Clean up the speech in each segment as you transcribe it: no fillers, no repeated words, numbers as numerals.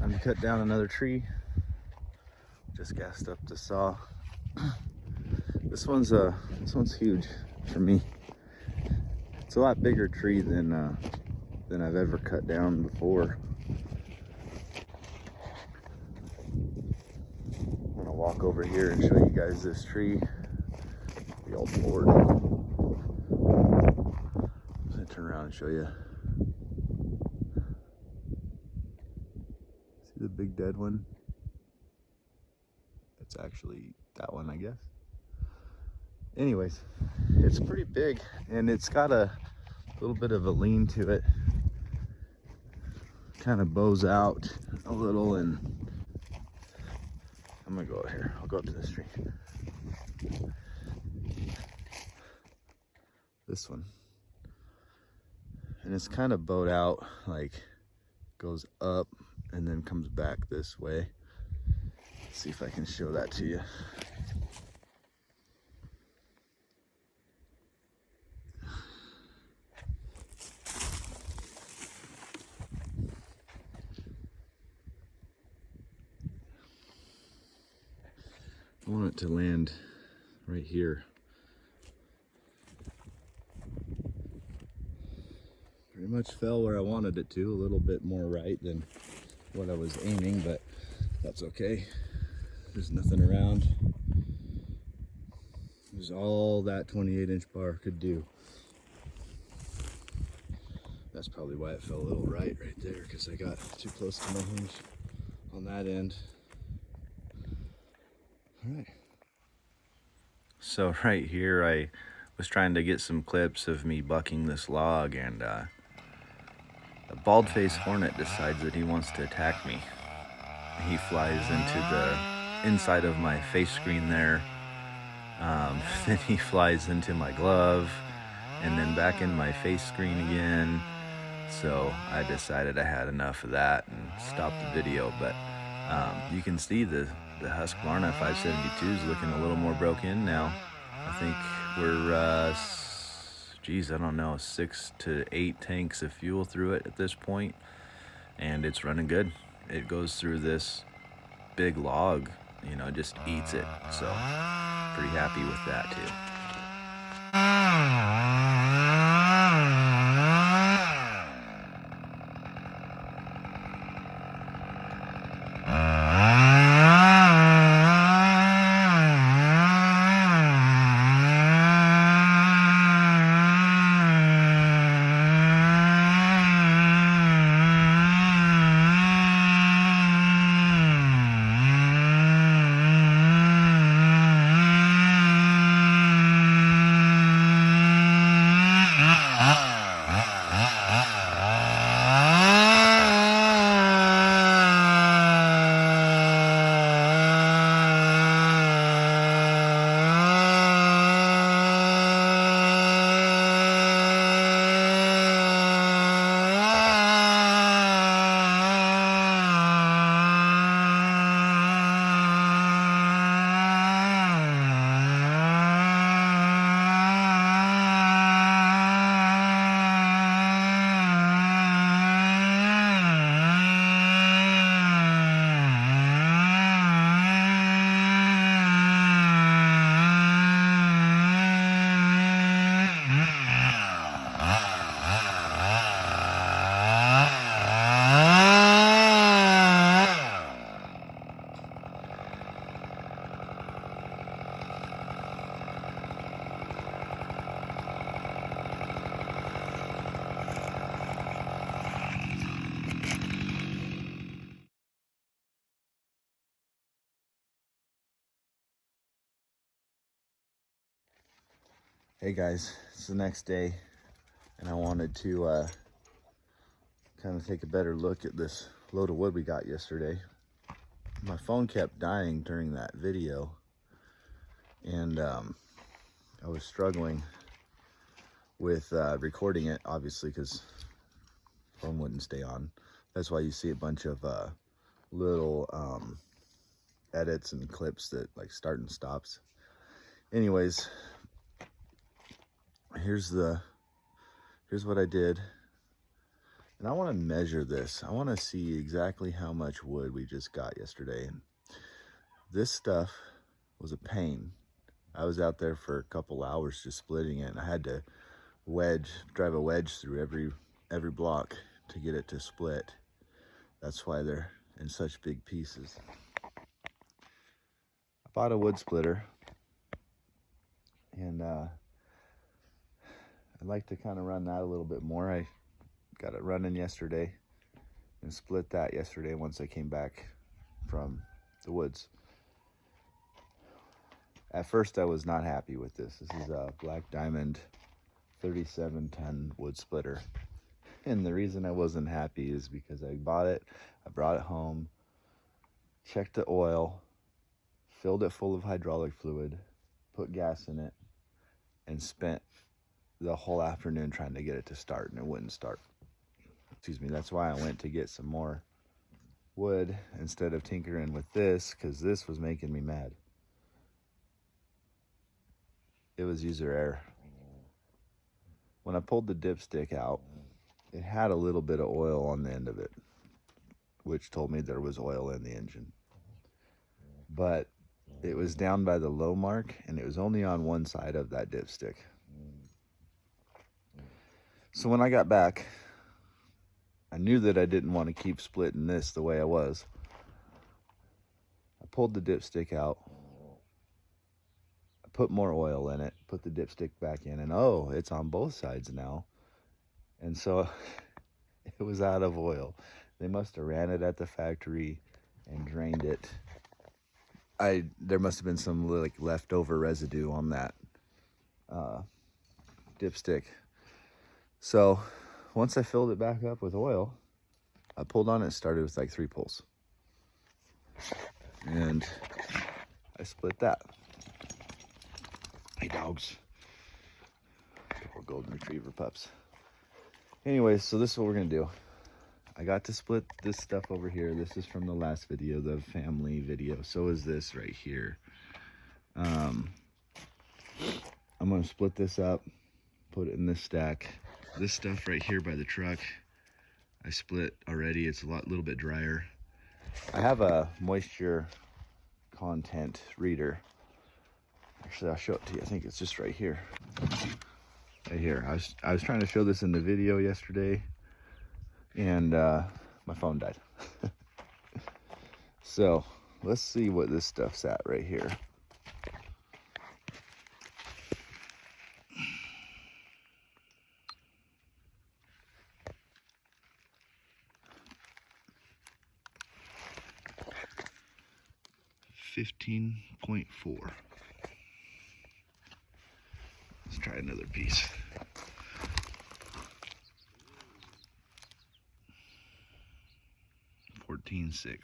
Time to cut down another tree. Just gassed up the saw. This one's huge for me. It's a lot bigger tree than I've ever cut down before. I'm gonna walk over here and show you guys this tree. The old board. I'm gonna turn around and show you. See the big dead one? It's actually that one, I guess. Anyways, it's pretty big and it's got a little bit of a lean to it. Kind of bows out a little, and I'm gonna go out here. I'll go up to this tree. This one. And it's kind of bowed out, like goes up and then comes back this way. Let's see if I can show that to you. I want it to land right here. Pretty much fell where I wanted it to, a little bit more right than what I was aiming, but that's okay. There's nothing around. There's all that 28-inch bar could do. That's probably why it fell a little right there, because I got too close to my hinge on that end. All right. So right here, I was trying to get some clips of me bucking this log, and a bald-faced hornet decides that he wants to attack me. He flies into the inside of my face screen there. Then he flies into my glove, and then back in my face screen again. So I decided I had enough of that and stopped the video. But you can see the Husqvarna 572 is looking a little more broken now. I think we're, geez, I don't know, 6 to 8 tanks of fuel through it at this point, and it's running good. It goes through this big log, you know, just eats it. So pretty happy with that too. Hey guys, it's the next day, and I wanted to kind of take a better look at this load of wood we got yesterday. My phone kept dying during that video, and I was struggling with recording it, obviously, because the phone wouldn't stay on. That's why you see a bunch of little edits and clips that like start and stops. Anyways, here's what I did. And I want to measure this. I want to see exactly how much wood we just got yesterday. And this stuff was a pain. I was out there for a couple hours just splitting it, and I had to drive a wedge through every block to get it to split. That's why they're in such big pieces. I bought a wood splitter, and I'd like to kind of run that a little bit more. I got it running yesterday and split that yesterday once I came back from the woods. At first I was not happy with this. This is a Black Diamond 3710 wood splitter. And the reason I wasn't happy is because I bought it, I brought it home, checked the oil, filled it full of hydraulic fluid, put gas in it, and spent the whole afternoon trying to get it to start, and it wouldn't start. Excuse me, that's why I went to get some more wood instead of tinkering with this, because this was making me mad. It was user error. When I pulled the dipstick out, it had a little bit of oil on the end of it, which told me there was oil in the engine. But it was down by the low mark, and it was only on one side of that dipstick. So when I got back, I knew that I didn't want to keep splitting this the way I was. I pulled the dipstick out, I put more oil in it, put the dipstick back in, and oh, it's on both sides now. And so it was out of oil. They must have ran it at the factory and drained it. There must have been some like leftover residue on that dipstick. So once I filled it back up with oil, I pulled on it and started with like 3 pulls. And I split that. Hey dogs. Couple golden retriever pups. Anyways, so this is what we're gonna do. I got to split this stuff over here. This is from the last video, the family video. So is this right here. I'm gonna split this up, put it in this stack. This stuff right here by the truck, I split already. It's a little bit drier. I have a moisture content reader. Actually, I'll show it to you. I think it's just right here. Right here. I was trying to show this in the video yesterday, and my phone died. So let's see what this stuff's at right here. $15.4. Let's try another piece. $14.6.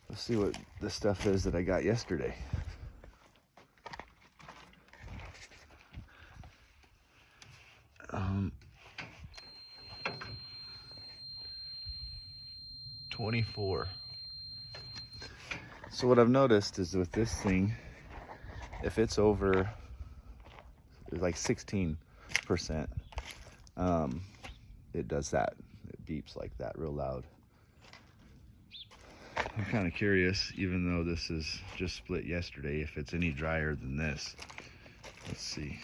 Let's see what the stuff is that I got yesterday. $24. So what I've noticed is with this thing, if it's over like 16%, it does that. It beeps like that real loud. I'm kind of curious, even though this is just split yesterday, if it's any drier than this. Let's see.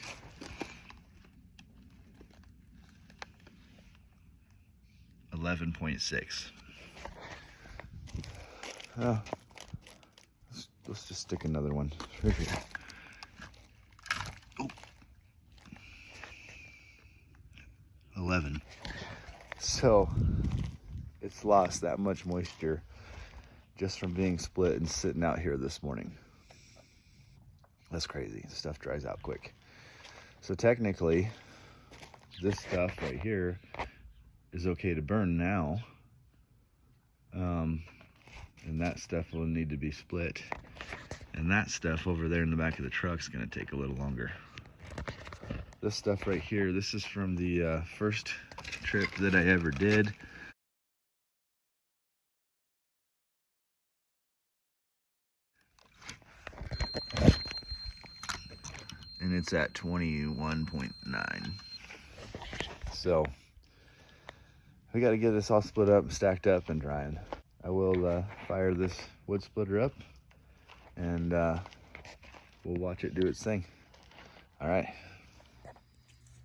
$11.6. Let's just stick another one right here. Oh. 11. So it's lost that much moisture just from being split and sitting out here this morning. That's crazy. Stuff dries out quick. So technically, this stuff right here is okay to burn now. And that stuff will need to be split. And that stuff over there in the back of the truck is going to take a little longer. This stuff right here, this is from the first trip that I ever did. And it's at 21.9. So we got to get this all split up, stacked up, and drying. I will fire this wood splitter up, and we'll watch it do its thing. All right.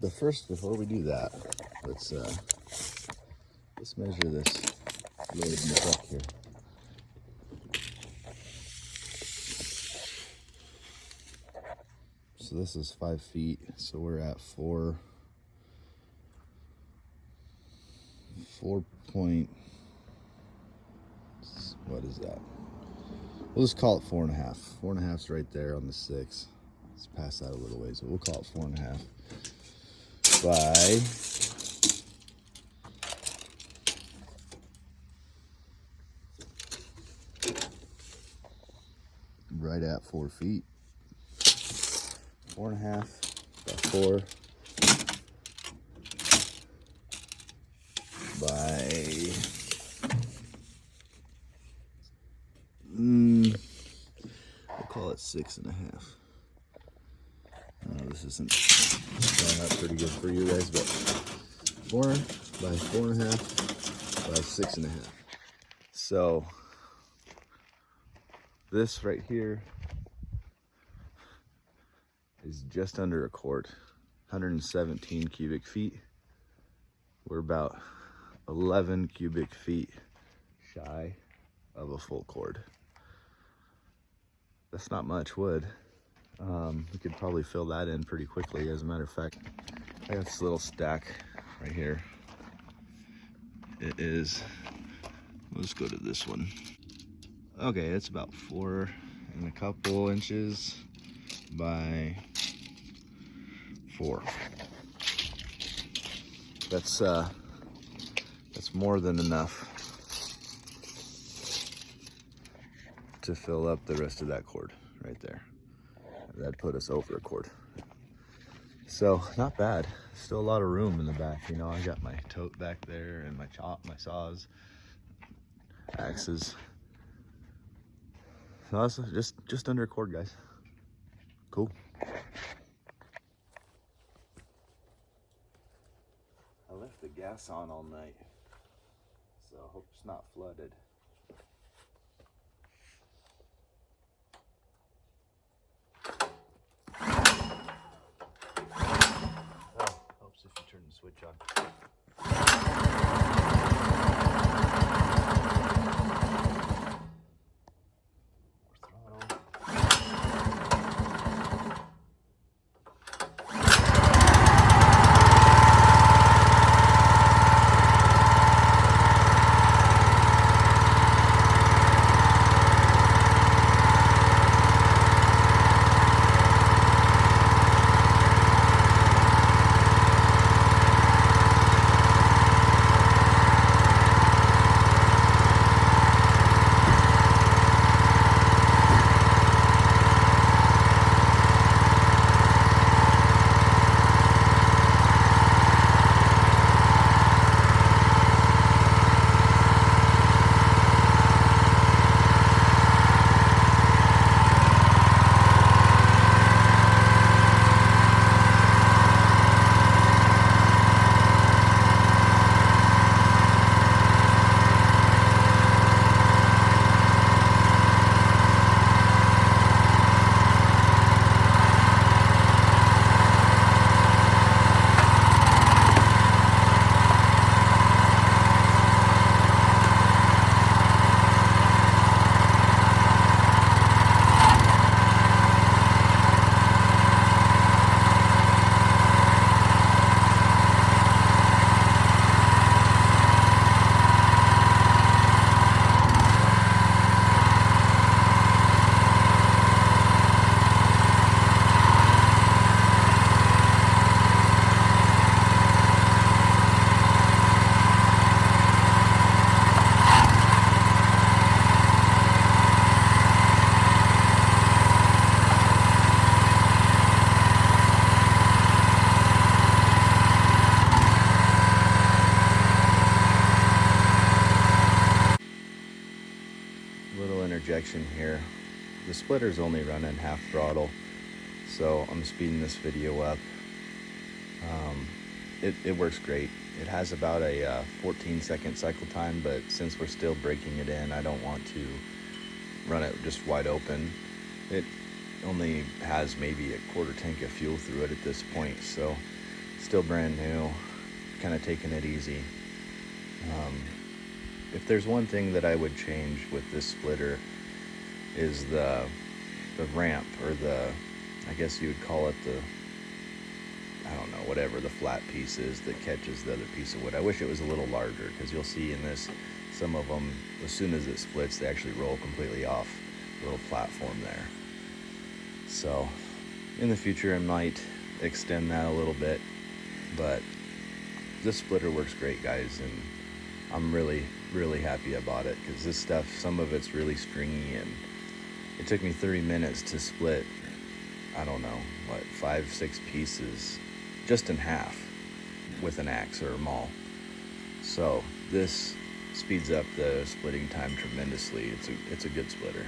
But first, before we do that, let's measure this load in the truck here. So this is 5 feet, so we're at 4 point, what is that? We'll just call it 4.5. 4.5's right there on the 6. Let's pass that a little ways, but we'll call it 4.5 by right at 4 feet. 4.5 by 4 by we'll call it 6.5. This isn't showing up pretty good for you guys, but 4 by 4.5 by 6.5. So this right here is just under a quart, 117 cubic feet. We're about 11 cubic feet shy of a full cord. That's not much wood. We could probably fill that in pretty quickly. As a matter of fact, I got this little stack right here. It is, let's go to this one. Okay, it's about 4 and a couple inches by 4. That's more than enough to fill up the rest of that cord right there. That'd put us over a cord. So not bad. Still a lot of room in the back. You know, I got my tote back there and my chop, my saws, axes. So that's just under a cord, guys. Cool. I left the gas on all night, so I hope it's not flooded. Oh, helps if you turn the switch on. Interjection here. The splitter's only running half throttle, so I'm speeding this video up. it works great. It has about a 14-second cycle time, but since we're still breaking it in, I don't want to run it just wide open. It only has maybe a quarter tank of fuel through it at this point, so still brand new, kind of taking it easy. If there's one thing that I would change with this splitter is the ramp, or I guess you would call it I don't know, whatever the flat piece is that catches the other piece of wood. I wish it was a little larger, because you'll see in this, some of them, as soon as it splits, they actually roll completely off the little platform there. So in the future I might extend that a little bit, but this splitter works great, guys, and I'm really happy I bought it, because this stuff, some of it's really stringy, and it took me 30 minutes to split, I don't know, 5-6 pieces just in half with an axe or a maul. So this speeds up the splitting time tremendously. It's a good splitter.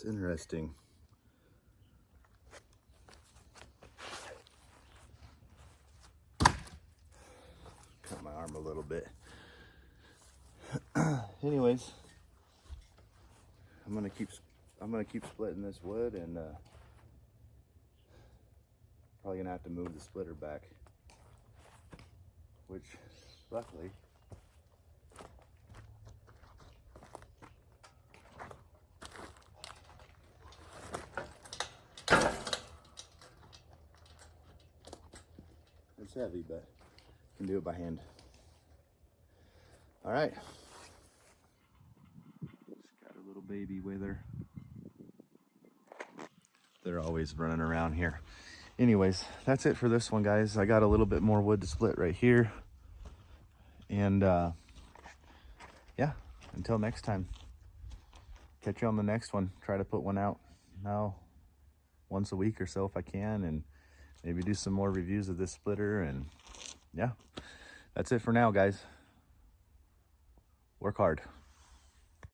It's interesting. Cut my arm a little bit. Anyways, I'm gonna keep splitting this wood, and probably gonna have to move the splitter back, which luckily it's heavy, but I can do it by hand. All right. Just got a little baby with her. They're always running around here. Anyways, that's it for this one, guys. I got a little bit more wood to split right here. And yeah, until next time. Catch you on the next one. Try to put one out now once a week or so if I can, and maybe do some more reviews of this splitter. And yeah, that's it for now, guys. Work hard.